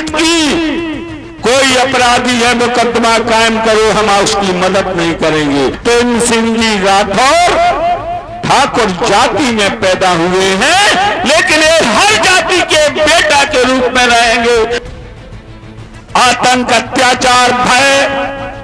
हिम्मत की, कोई अपराधी है मुकदमा कायम करो, हम उसकी मदद नहीं करेंगे। प्रेम सिंह जी राठौर ठाकुर जाति में पैदा हुए हैं, लेकिन ये हर जाति के बेटा के रूप में रहेंगे। आतंक, अत्याचार, भय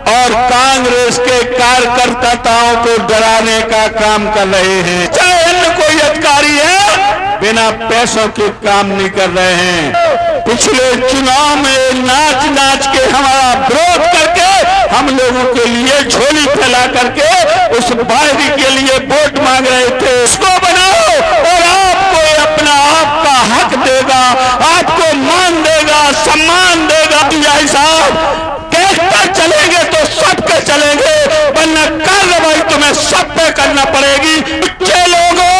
और कांग्रेस के कार्यकर्ताओं को डराने का काम कर रहे हैं। चाहे अन्य कोई अधिकारी है, बिना पैसों के काम नहीं कर रहे हैं। पिछले चुनाव में नाच नाच के हमारा विरोध करके, हम लोगों के लिए झोली फैला करके उस बाहरी के लिए वोट मांग रहे थे। उसको बनाओ और आपको अपना आपका हक देगा, आपको मान देगा, सम्मान देगा। भाई साहब कैसे चलेंगे तो सबके चलेंगे, वरना कार्रवाई तुम्हें सब पे करना पड़ेगी। बच्चे लोगों,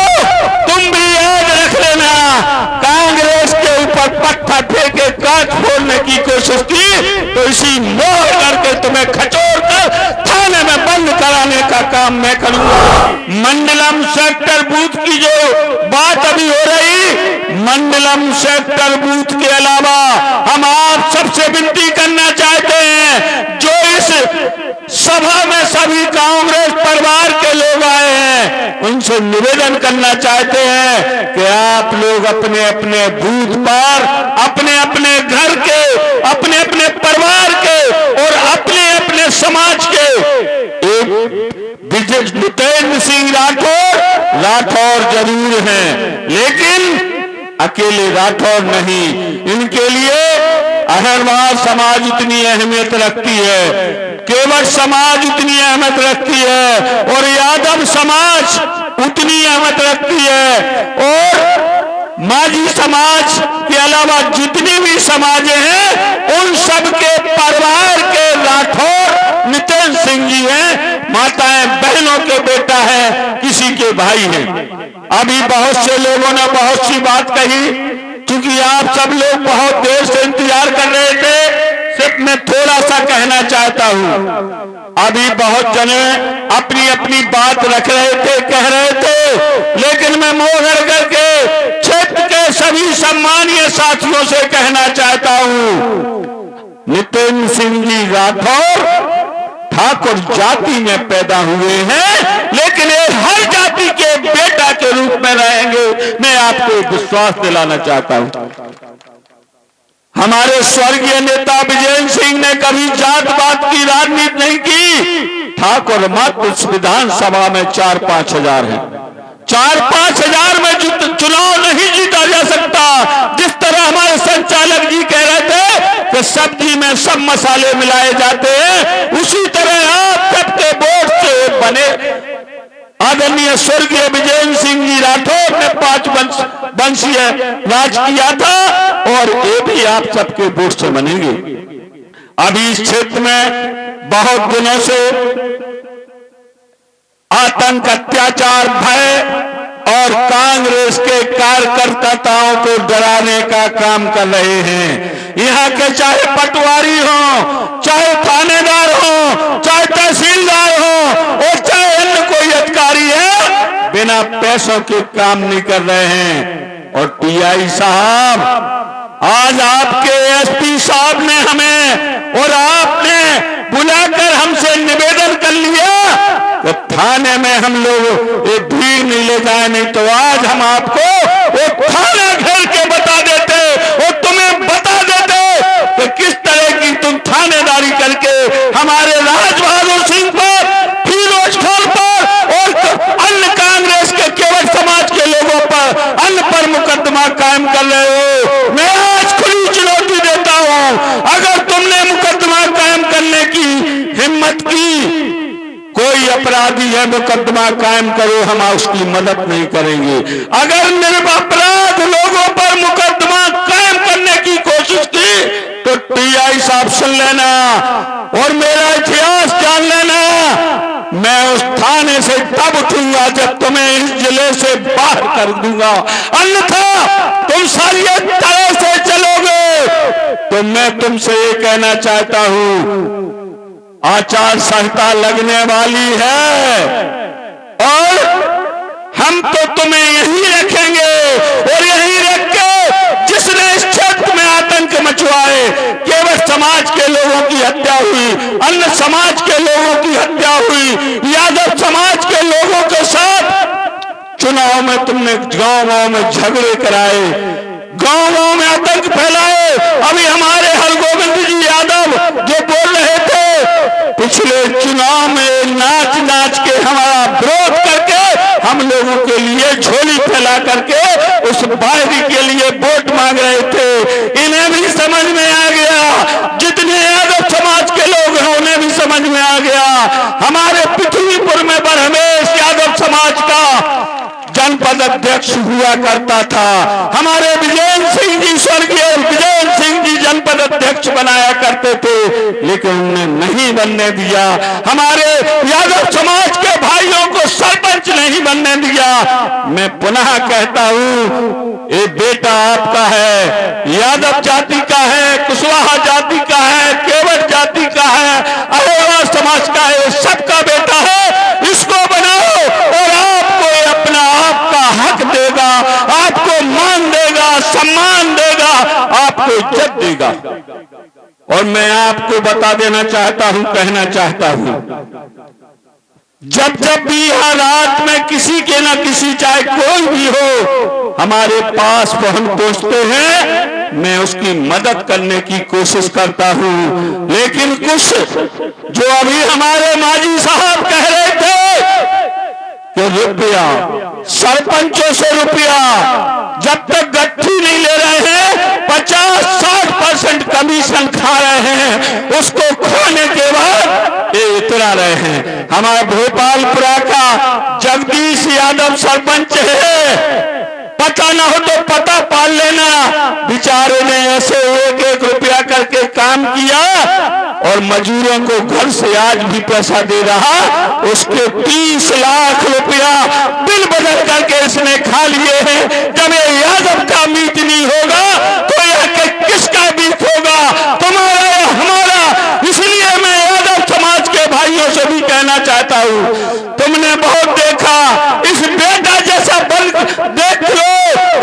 तुम भी याद रख लेना, कांग्रेस के ऊपर पत्थर फेंके कांच फोड़ने की कोशिश की तो इसी मोह करके तुम्हें खचोड़ कर थाने में बंद कराने का काम मैं करूंगा। मंडलम सेक्टर बूथ की जो बात अभी हो रही, मंडलम सेक्टर बूथ के अलावा हम आप सबसे विनती करना चाहते हैं, जो इस सभा में सभी कांग्रेस परिवार के लोग आए हैं, उनसे निवेदन करना चाहते हैं कि आप लोग अपने अपने बूथ पर अपने अपने घर के, अपने अपने परिवार के और अपने अपने समाज के एक नितेंद्र सिंह राठौर जरूर हैं, लेकिन अकेले राठौर नहीं, इनके लिए अहरवाल समाज इतनी अहमियत रखती है, केवट समाज उतनी अहमियत रखती है और यादव समाज उतनी अहमियत रखती है, और माझी समाज के अलावा जितनी भी समाज हैं उन सब के परिवार के राठौर नितेंद्र सिंह जी हैं। माताएं बहनों के बेटा है, किसी के भाई हैं। अभी बहुत से लोगों ने बहुत सी बात कही, क्योंकि आप सब लोग बहुत देर से इंतजार कर रहे थे, सिर्फ मैं थोड़ा सा कहना चाहता हूं। अभी बहुत जने अपनी अपनी बात रख रहे थे, कह रहे थे, लेकिन मैं मोहर करके क्षेत्र के सभी सम्मानीय साथियों से कहना चाहता हूं, नितेंद्र सिंह जी राठौर ठाकुर जाति में पैदा हुए हैं, लेकिन ये हर जाति के बेटा के रूप में रहेंगे। मैं आपको विश्वास दिलाना चाहता हूं, हमारे स्वर्गीय नेता विजय सिंह ने कभी जात पात की राजनीति नहीं की। ठाकुर मत इस विधानसभा में 4-5 हजार है, 4-5 हजार में चुनाव नहीं जीता जा सकता। जिस तरह हमारे संचालक जी कह रहे थे कि सब्जी में सब मसाले मिलाए जाते हैं, उसी तरह आप सबके वोट से बने आदरणीय स्वर्गीय विजय सिंह जी राठौर ने 5 वंशीय राज किया था, और ये भी आप सबके वोट से बनेंगे। अभी इस क्षेत्र में बहुत दिनों से आतंक, अत्याचार, भय और कांग्रेस के कार्यकर्ताओं को डराने का काम कर रहे हैं। यहाँ के चाहे पटवारी हो, चाहे थानेदार हो, चाहे तहसीलदार हो और चाहे अन्य कोई अधिकारी है, बिना पैसों के काम नहीं कर रहे हैं। और टीआई साहब, आज आपके एसपी साहब ने हमें और आपने बुलाकर हमसे निवेदन कर लिया तो थाने में हम लोग एक भीड़ नहीं ले जाए, नहीं तो आज हम आपको एक थाना घेर के बता देते और तुम्हें बता देते कि किस तरह की तुम थानेदारी करके हमारे राज बहादुर सिंह पर, फिरोज खान पर और अन्य कांग्रेस के केवट समाज के लोगों पर, अन्य पर मुकदमा कायम कर रहे हो। मैं आज खुली चुनौती देता हूं, अगर तुमने मुकदमा कायम करने की हिम्मत की, कोई अपराधी है मुकदमा कायम करो, हम उसकी मदद नहीं करेंगे। अगर निरपराध लोगों पर मुकदमा कायम करने की कोशिश की तो टीआई साहब सुन लेना और मेरा इतिहास जान लेना, मैं उस थाने से तब उठूंगा जब तुम्हें इस जिले से बाहर कर दूंगा, अन्यथा तुम सारी तरह से चलोगे। तो मैं तुमसे ये कहना चाहता हूं, आचार संहिता लगने वाली है और हम तो तुम्हें यहीं रखेंगे और यहीं रख के जिसने इस क्षेत्र में आतंक मचवाए, केवल समाज के लोगों की हत्या हुई, अन्य समाज के लोगों की हत्या हुई, यादव समाज के लोगों के साथ चुनाव में तुमने गांव-गांव में झगड़े कराए, गांव-गांव में आतंक फैलाए। अभी हमारे हरगोविंद जी यादव जो बोल रहे थे पिछले चुनाव में नाच नाच के हमारा विरोध करके हम लोगों के लिए झोली फैला करके उस बाहरी के लिए वोट मांग रहे थे। इन्हें भी समझ में आ गया, जितने यादव समाज के लोग हैं उन्हें भी समझ में आ गया। हमारे पृथ्वीपुर में बरहमेश यादव समाज का जनपद अध्यक्ष हुआ करता था, हमारे विजय सिंह जी स्वर्गीय विजय सिंह जी जनपद अध्यक्ष बनाया करते थे, लेकिन उन्हें नहीं बनने दिया। हमारे यादव समाज के भाइयों को सरपंच नहीं बनने दिया। मैं पुनः कहता हूं, ये बेटा आपका है, यादव जाति का है, कुशवाहा जाति का है, केवट जाति का है, अहोरा समाज का है, सबका बेटा है। इसको बनाओ और आपको अपना आपका हक देगा, आपको मान देगा, सम्मान देगा, आपको इज्जत देगा। और मैं आपको बता देना चाहता हूं, कहना चाहता हूं, जब जब भी यहां रात में किसी के ना किसी चाहे कोई भी हो हमारे पास हम पहुंचते हैं, मैं उसकी मदद करने की कोशिश करता हूं। लेकिन कुछ जो अभी हमारे माजी साहब कह रहे थे कि रुपया, सरपंचों से रुपया जब तक गट्ठी नहीं ले रहे हैं 50-60% कमीशन खा रहे हैं, उसको खाने के बाद ये इतरा रहे हैं। हमारा भोपालपुरा का जगदीश यादव सरपंच है, पता ना हो तो पता पाल लेना, बेचारे ने ऐसे 1-1 रुपया करके काम किया और मजदूरों को घर से आज भी पैसा दे रहा। उसके 30 लाख रुपया बिल बदल करके इसने खा लिए हैं। जब ये यादव का मीत नहीं होगा तो यह किसका मीत होगा, तुम्हारा या हमारा? इसलिए मैं यादव समाज के भाइयों से भी कहना चाहता हूं, तुमने बहुत देखा, इस बेटा जैसा बल देख लो,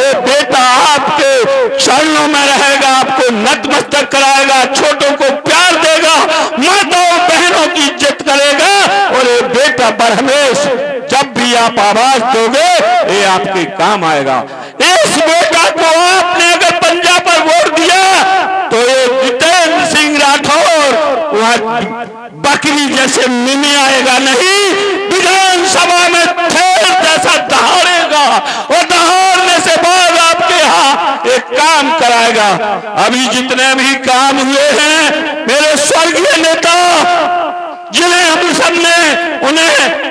ये बेटा आपके चरणों में रहेगा, आपको नतमस्तक कराएगा, छोटों को प्यार देगा, माताओं बहनों की इज्जत करेगा। और ये बेटा बरहमेश जब भी आप आवाज दोगे ये आपके काम आएगा। इस बेटा को आपने अगर पंजा पर वोट दिया तो ये जितेंद्र सिंह राठौर वहां बकरी जैसे मिमी आएगा नहीं, विधानसभा में ठेर जैसा दहाड़ेगा और दहाड़ने से बाद आपके यहाँ एक काम कराएगा। अभी जितने भी काम हुए हैं मेरे स्वर्गीय नेता जिन्हें हम सबने उन्हें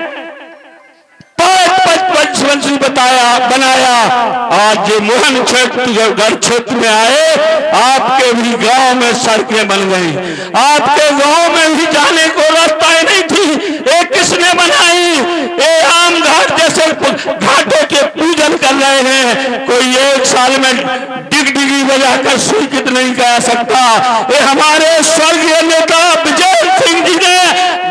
पंचवंशी बनाया, आज ये मोहन क्षेत्र गढ़ क्षेत्र में आए, आपके भी गांव में सड़कें बन गई, आपके गांव में भी जाने को रास्ता नहीं थी, ये किसने बनाई? ये आम घाट जैसे घाटों के पूजन कर रहे हैं, कोई 1 साल में डिगडिगी बजाकर स्वीकृत नहीं कर सकता। ये हमारे स्वर्गीय नेता विजय सिंह जी ने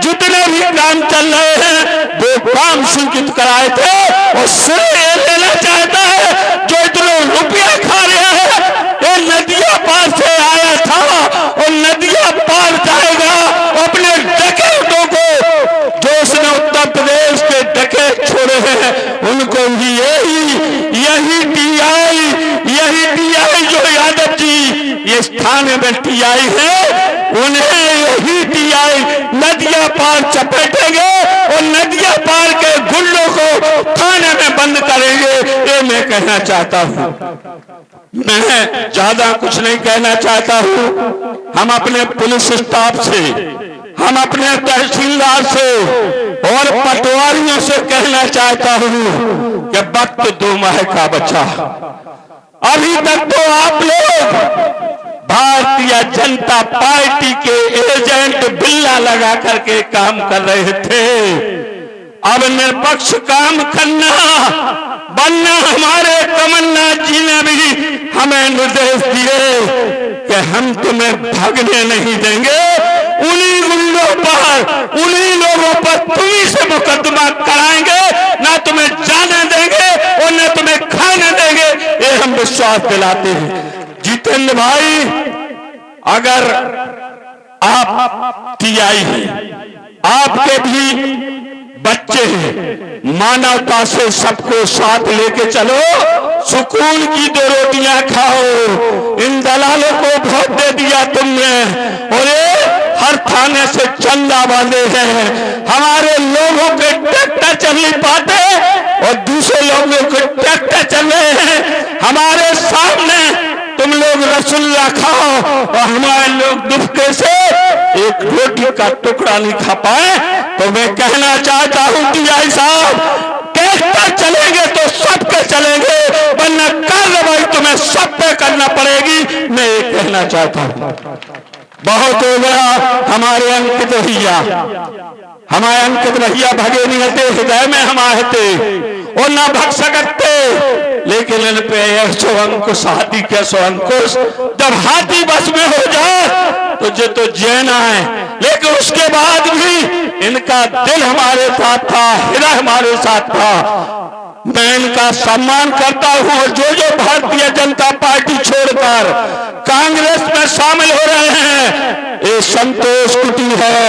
जितने भी काम चल रहे हैं वो काम स्वीकृत कराए थे और श्रेय लेना चाहता है जो इतने रुपया खा रहा है। ये नदिया पार से आया था और नदिया पार जाएगा। अपने डकैतों को जो उसने उत्तर प्रदेश के डकैत छोड़े हैं उनको भी यही टीआई जो यादव जी ये स्थान में टीआई है, उन्हें यही टीआई नदिया पार चपेटेंगे और नदिया पार के गुंडों को थाने में बंद करेंगे। ये मैं कहना चाहता हूं। मैं ज्यादा कुछ नहीं कहना चाहता हूं। हम अपने पुलिस स्टाफ से, हम अपने तहसीलदार से और पटवारियों से कहना चाहता हूं कि वक्त 2 माह का बचा। अभी तक तो आप लोग भारतीय जनता पार्टी के एजेंट बिल्ला लगा करके काम कर रहे थे। अब निष्पक्ष काम करना बनना। हमारे कमलनाथ जी ने भी हमें निर्देश दिए कि हम तुम्हें भागने नहीं देंगे, उन्हीं गुंडों पर, उन्हीं लोगों पर तुम्हीं से मुकदमा कराएंगे, ना तुम्हें जाने देंगे और न तुम्हें खाने देंगे। ये हम विश्वास दिलाते हैं। जितेंद्र भाई अगर आप टीआई हैं, आपके भी बच्चे हैं, मानवता से सबको साथ लेके चलो, सुकून की 2 रोटियां खाओ। इन दलालों को वोट दे दिया तुमने और ये हर थाने से चंदा बांधे हैं। हमारे लोगों के ट्रैक्टर चल नहीं पाते और दूसरे लोगों के ट्रैक्टर चल रहे हैं। हमारे सामने तुम लोग रसगुल्ला खाओ और हमारे लोग दुबके से एक रोटी का टुकड़ा नहीं खा पाए। तो मैं कहना चाहता हूं टीआई साहब, ट्रैक्टर चलेंगे तो सबके चलेंगे, वरना कार्रवाई तुम्हें सब पे करना पड़ेगी। मैं ये कहना चाहता हूं, बहुत हो गया। हमारे अंकित रहिया भगे नहीं हते, हृदय में हम आहते और ना भग सकते, लेकिन इन पे सो अंकुश, हाथी के सो अंकुश। जब हाथी बस में हो जाए तो जे तो जैन है, लेकिन उसके बाद भी इनका दिल हमारे साथ था, हृदय हमारे साथ था। मैं इनका सम्मान करता हूं और जो भारतीय जनता पार्टी छोड़कर कांग्रेस में शामिल हो रहे हैं, ये संतोष कुटी है,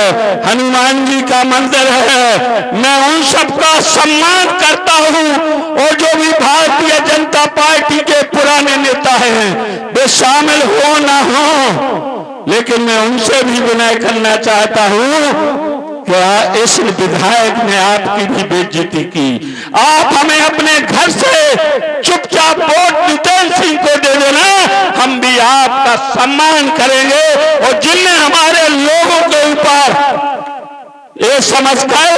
हनुमान जी का मंदिर है, मैं उन सबका सम्मान करता हूं। और जो भी भारतीय जनता पार्टी के पुराने नेता हैं, वे शामिल हो ना हो, लेकिन मैं उनसे भी विनय करना चाहता हूं, क्या इस विधायक ने आपकी भी बेइज्जती की? आप हमें अपने घर से चुपचाप वोट जितेंद्र सिंह को दे देना, हम भी आपका सम्मान करेंगे। और जिनने हमारे लोगों के ऊपर ये समझकर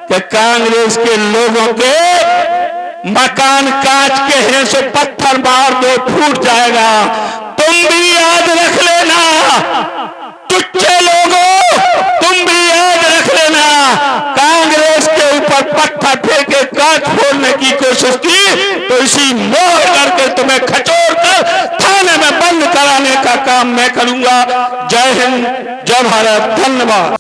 कि कांग्रेस के लोगों के मकान कांच के हैं से पत्थर मार दो फूट जाएगा, तुम भी याद रख लेना। तुच्चे लोगों, तुम भी याद रख लेना, कांग्रेस के ऊपर पत्थर फेंके कांच फोड़ने की कोशिश की तो इसी मोह करके तुम्हें खचोड़ कर थाने में बंद कराने का काम मैं करूंगा। जय हिंद, जय भारत, धन्यवाद।